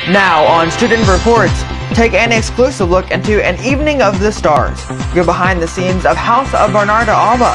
Now on Student Reports, take an exclusive look into an evening of the stars. Go behind the scenes of House of Bernarda Alba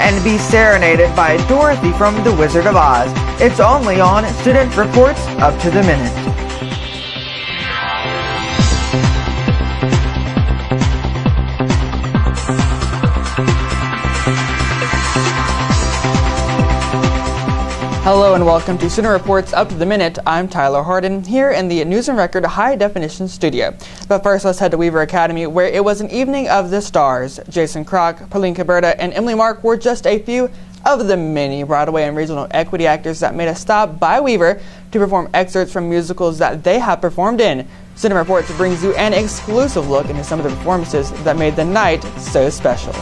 and be serenaded by Dorothy from The Wizard of Oz. It's only on Student Reports Up to the Minute. Hello and welcome to Student Reports Up to the Minute. I'm Tyler Hardin here in the News and Record High Definition Studio. But first, let's head to Weaver Academy, where it was an evening of the stars. Jason Kroc, Pauline Caberta, and Emily Mark were just a few of the many Broadway and regional equity actors that made a stop by Weaver to perform excerpts from musicals that they have performed in. Student Reports brings you an exclusive look into some of the performances that made the night so special.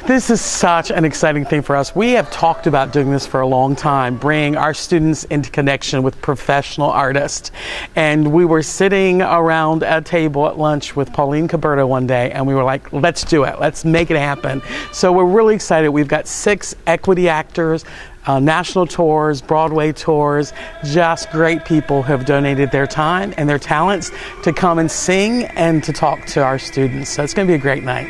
This is such an exciting thing for us. We have talked about doing this for a long time, bringing our students into connection with professional artists. And we were sitting around a table at lunch with Pauline Caberta one day, and we were like, let's do it. Let's make it happen. So we're really excited. We've got 6 equity actors, national tours, Broadway tours, just great people who have donated their time and their talents to come and sing and to talk to our students. So it's going to be a great night.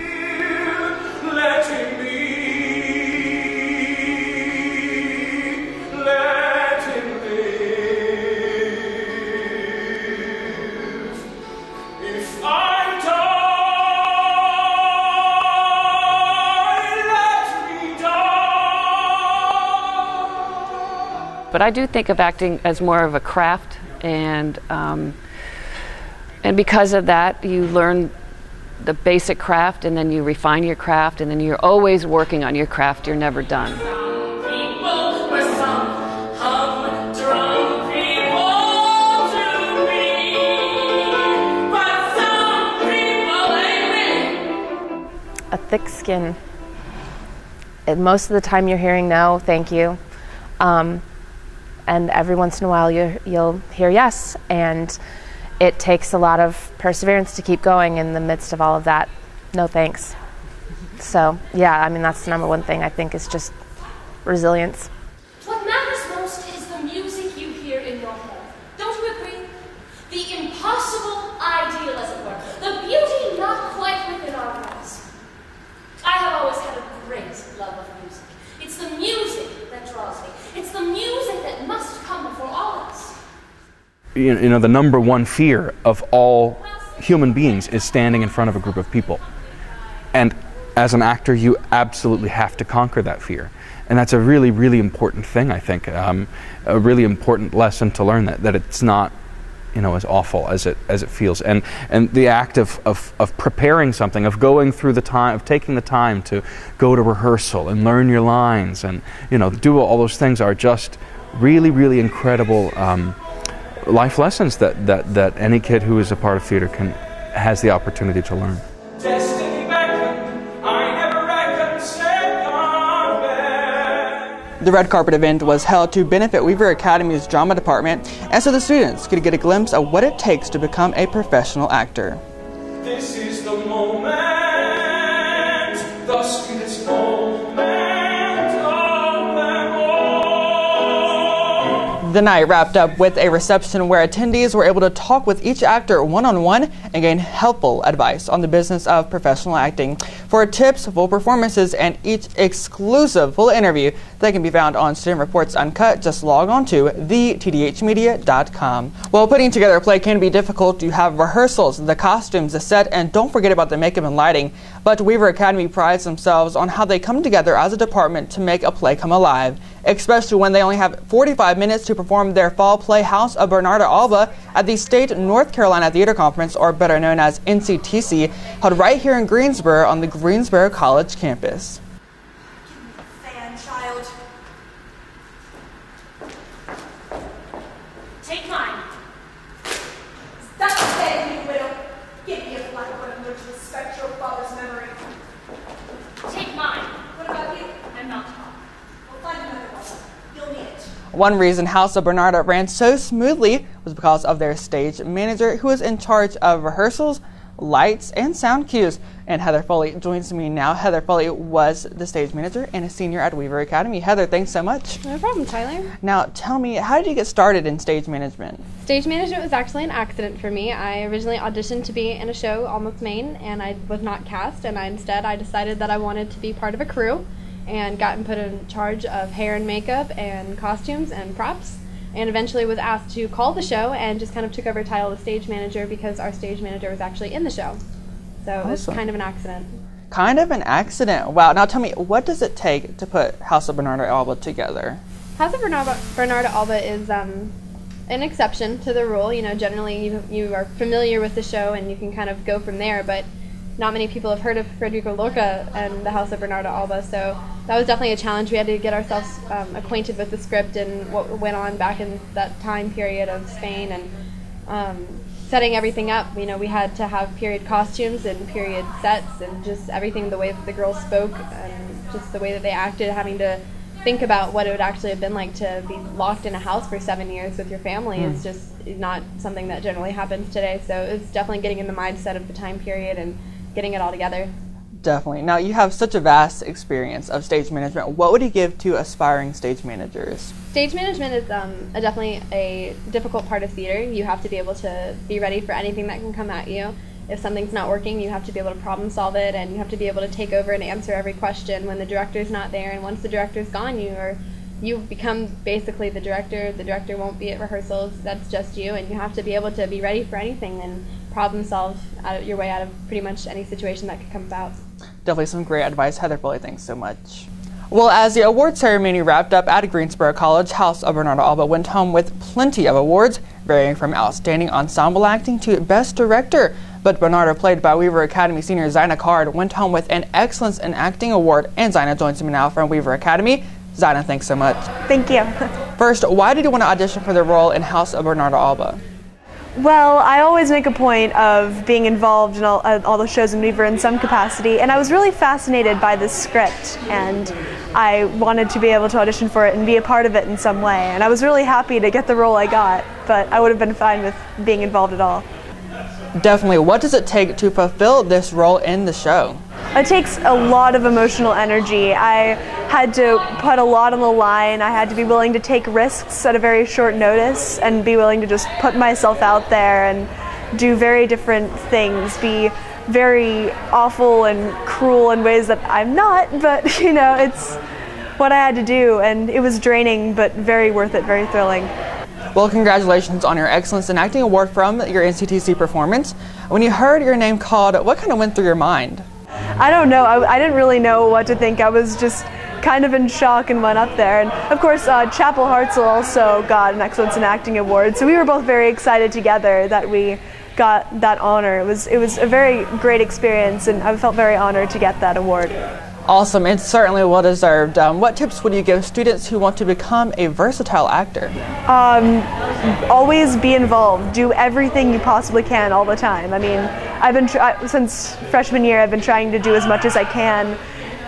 But I do think of acting as more of a craft, and because of that, you learn the basic craft, and then you refine your craft, and then you're always working on your craft. You're never done. A thick skin. And most of the time you're hearing no, thank you. And every once in a while you'll hear yes, and it takes a lot of perseverance to keep going in the midst of all of that. No thanks. So yeah, I mean, that's the number one thing I think is just resilience. What matters most is the music you hear in your head. Don't you agree? The impossible ideal, as it were. The beauty not quite within our grasp. I have always had a great love of music. It's the music that draws me. It's the music that must come before all else. You know, the number one fear of all human beings is standing in front of a group of people. And as an actor, you absolutely have to conquer that fear. And that's a really, really important thing, I think. A really important lesson to learn, that it's not, you know, as awful as it feels. And the act of preparing something, of going through the time, of taking the time to go to rehearsal and learn your lines and, you know, do all those things are just really, really incredible life lessons that any kid who is a part of theater has the opportunity to learn. The red carpet event was held to benefit Weaver Academy's drama department, and so the students could get a glimpse of what it takes to become a professional actor. This is the moment, the sweetest moment of them all. The night wrapped up with a reception where attendees were able to talk with each actor one-on-one and gain helpful advice on the business of professional acting. For tips, full performances, and each exclusive full interview that can be found on Student Reports Uncut, just log on to thetdhmedia.com. While putting together a play can be difficult, you have rehearsals, the costumes, the set, and don't forget about the makeup and lighting. But Weaver Academy prides themselves on how they come together as a department to make a play come alive, especially when they only have 45 minutes to perform their fall play House of Bernarda Alba at the State North Carolina Theater Conference, or better known as NCTC, held right here in Greensboro on the Greensboro College campus. Fan child. Take mine. That's okay, you widow. Give me a black one in which to respect your father's memory. Take mine. What about you? I'm not tall. We'll find another one. You'll need it. One reason House of Bernarda ran so smoothly was because of their stage manager, who was in charge of rehearsals, lights, and sound cues. And Heather Foley joins me now. Heather Foley was the stage manager and a senior at Weaver Academy. Heather, thanks so much. No problem, Tyler. Now, tell me, how did you get started in stage management? Stage management was actually an accident for me. I originally auditioned to be in a show, Almost Maine, and I was not cast, and instead I decided that I wanted to be part of a crew and got put in charge of hair and makeup and costumes and props, and eventually was asked to call the show and just kind of took over the title of stage manager because our stage manager was actually in the show. So it was kind of an accident. Kind of an accident. Wow. Now tell me, what does it take to put House of Bernarda Alba together? House of Bernarda Alba is an exception to the rule. You know, generally you are familiar with the show and you can kind of go from there, but not many people have heard of Federico Lorca and the House of Bernarda Alba, so that was definitely a challenge. We had to get ourselves acquainted with the script and what went on back in that time period of Spain, and setting everything up. You know, we had to have period costumes and period sets and just everything, the way that the girls spoke and just the way that they acted, having to think about what it would actually have been like to be locked in a house for 7 years with your family is just not something that generally happens today. So it's definitely getting in the mindset of the time period and getting it all together. Definitely. Now, you have such a vast experience of stage management. What would you give to aspiring stage managers? Stage management is definitely a difficult part of theater. You have to be able to be ready for anything that can come at you. If something's not working, you have to be able to problem solve it, and you have to be able to take over and answer every question when the director's not there. And once the director's gone, you become basically the director. The director won't be at rehearsals. That's just you, and you have to be able to be ready for anything and problem solve your way out of pretty much any situation that could come about. Definitely some great advice. Heather Foley, thanks so much. Well, as the award ceremony wrapped up at Greensboro College, House of Bernarda Alba went home with plenty of awards, varying from Outstanding Ensemble Acting to Best Director. But Bernarda, played by Weaver Academy senior Zina Card, went home with an Excellence in Acting Award, and Zina joins me now from Weaver Academy. Zina, thanks so much. Thank you. First, why did you want to audition for the role in House of Bernarda Alba? Well, I always make a point of being involved in all the shows in Weaver in some capacity, and I was really fascinated by this script, and I wanted to be able to audition for it and be a part of it in some way, and I was really happy to get the role I got, but I would have been fine with being involved at all. Definitely. What does it take to fulfill this role in the show? It takes a lot of emotional energy. I had to put a lot on the line. I had to be willing to take risks at a very short notice and be willing to just put myself out there and do very different things, be very awful and cruel in ways that I'm not, but you know, it's what I had to do, and it was draining but very worth it, very thrilling. Well, congratulations on your Excellence in Acting Award from your NCTC performance. When you heard your name called, what kind of went through your mind? I don't know. I didn't really know what to think. I was just kind of in shock and went up there. And of course, Chapel Hartzell also got an Excellence in Acting Award. So we were both very excited together that we got that honor. It was a very great experience, and I felt very honored to get that award. Awesome. It's certainly well deserved. What tips would you give students who want to become a versatile actor? Always be involved. Do everything you possibly can all the time. I mean, I've been since freshman year, I've been trying to do as much as I can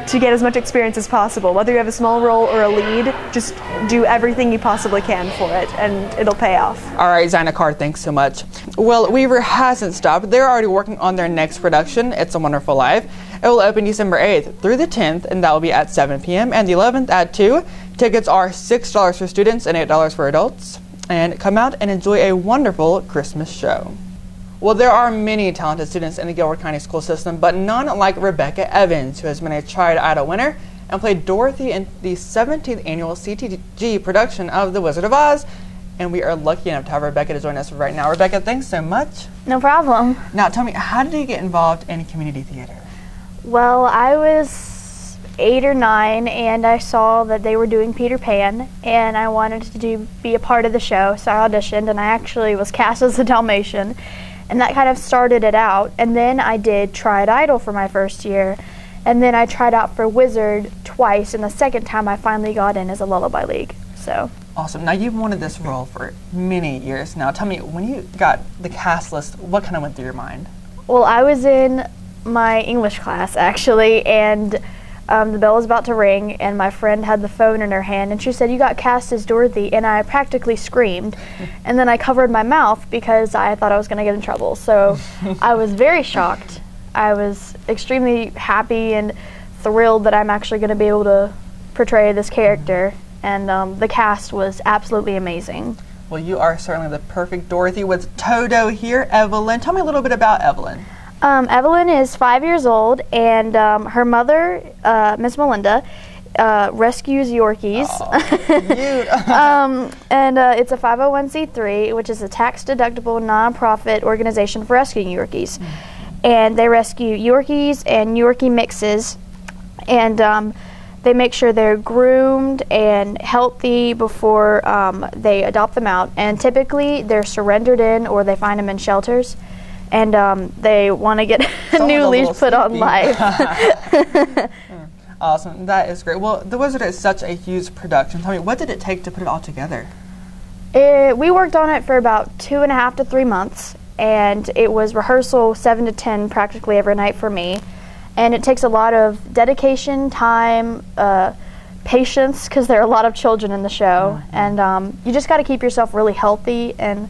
to get as much experience as possible. Whether you have a small role or a lead, just do everything you possibly can for it, and it'll pay off. All right, Zina Card, thanks so much. Well, Weaver hasn't stopped. They're already working on their next production, It's a Wonderful Life. It will open December 8th through the 10th, and that will be at 7 p.m. and the 11th at 2. Tickets are $6 for students and $8 for adults. And come out and enjoy a wonderful Christmas show. Well, there are many talented students in the Gilbert County school system, but none like Rebecca Evans, who has been a Triad winner and played Dorothy in the 17th Annual CTG production of The Wizard of Oz. And we are lucky enough to have Rebecca to join us right now. Rebecca, thanks so much. No problem. Now, tell me, how did you get involved in community theater? Well, I was 8 or 9, and I saw that they were doing Peter Pan, and I wanted to be a part of the show, so I auditioned, and I actually was cast as a Dalmatian, and that kind of started it out. And then I did Triad Idol for my first year, and then I tried out for Wizard twice, and the second time I finally got in as a Lullaby League. So awesome. Now, you've wanted this role for many years now. Tell me, when you got the cast list, what kind of went through your mind? Well, I was in my English class, actually, and the bell was about to ring, and my friend had the phone in her hand, and she said, "You got cast as Dorothy," and I practically screamed. And then I covered my mouth because I thought I was going to get in trouble. So I was very shocked. I was extremely happy and thrilled that I'm actually going to be able to portray this character, and the cast was absolutely amazing. Well, you are certainly the perfect Dorothy. With Toto here, Evelyn. Tell me a little bit about Evelyn. Evelyn is 5 years old, and her mother, Miss Melinda, rescues Yorkies. And it's a 501c3, which is a tax-deductible nonprofit organization for rescuing Yorkies. And they rescue Yorkies and Yorkie mixes, and they make sure they're groomed and healthy before they adopt them out. And typically they're surrendered in, or they find them in shelters, and they want to get a new leash put on life. Awesome. That is great. Well, The Wizard is such a huge production. Tell me, what did it take to put it all together? We worked on it for about 2.5 to 3 months, and it was rehearsal 7 to 10 practically every night for me. And it takes a lot of dedication, time, patience, because there are a lot of children in the show. And you just got to keep yourself really healthy, and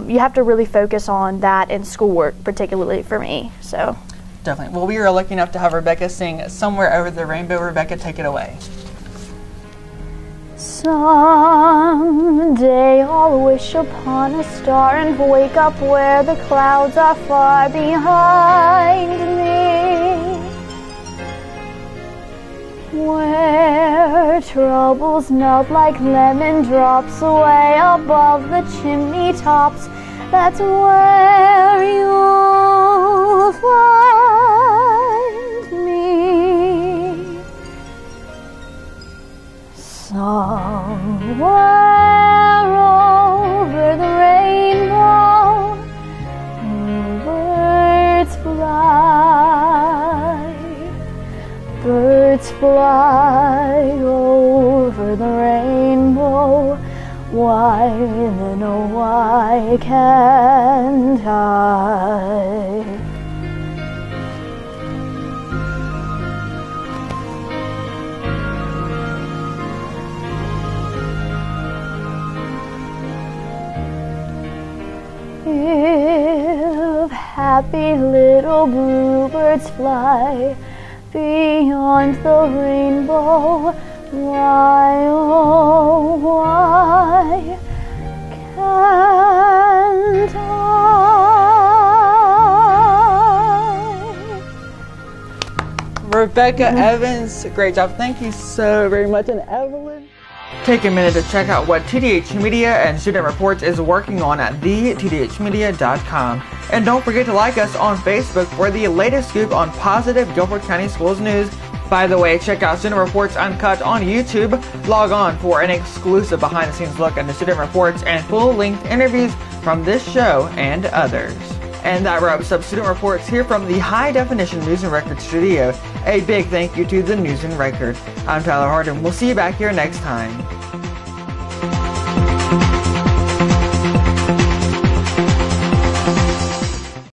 you have to really focus on that and schoolwork, particularly for me. So definitely. Well, we are lucky enough to have Rebecca sing Somewhere Over the Rainbow. Rebecca, take it away. Someday I'll wish upon a star and wake up where the clouds are far behind me, where troubles melt like lemon drops away above the chimney tops. That's where you'll find me. Somewhere over the rainbow, birds fly. Birds fly over the rainbow. Why then, oh why can't I? If happy little bluebirds fly beyond the rainbow, why, oh, why can't I? Rebecca Evans, great job. Thank you so very much. And Evelyn, take a minute to check out what TDH Media and Student Reports is working on at thetdhmedia.com. And don't forget to like us on Facebook for the latest scoop on positive Guilford County Schools news. By the way, check out Student Reports Uncut on YouTube. Log on for an exclusive behind-the-scenes look at the Student Reports and full-length interviews from this show and others. And that wraps up Student Reports here from the High Definition News and Record Studio. A big thank you to the News and Record. I'm Tyler Hardin. We'll see you back here next time.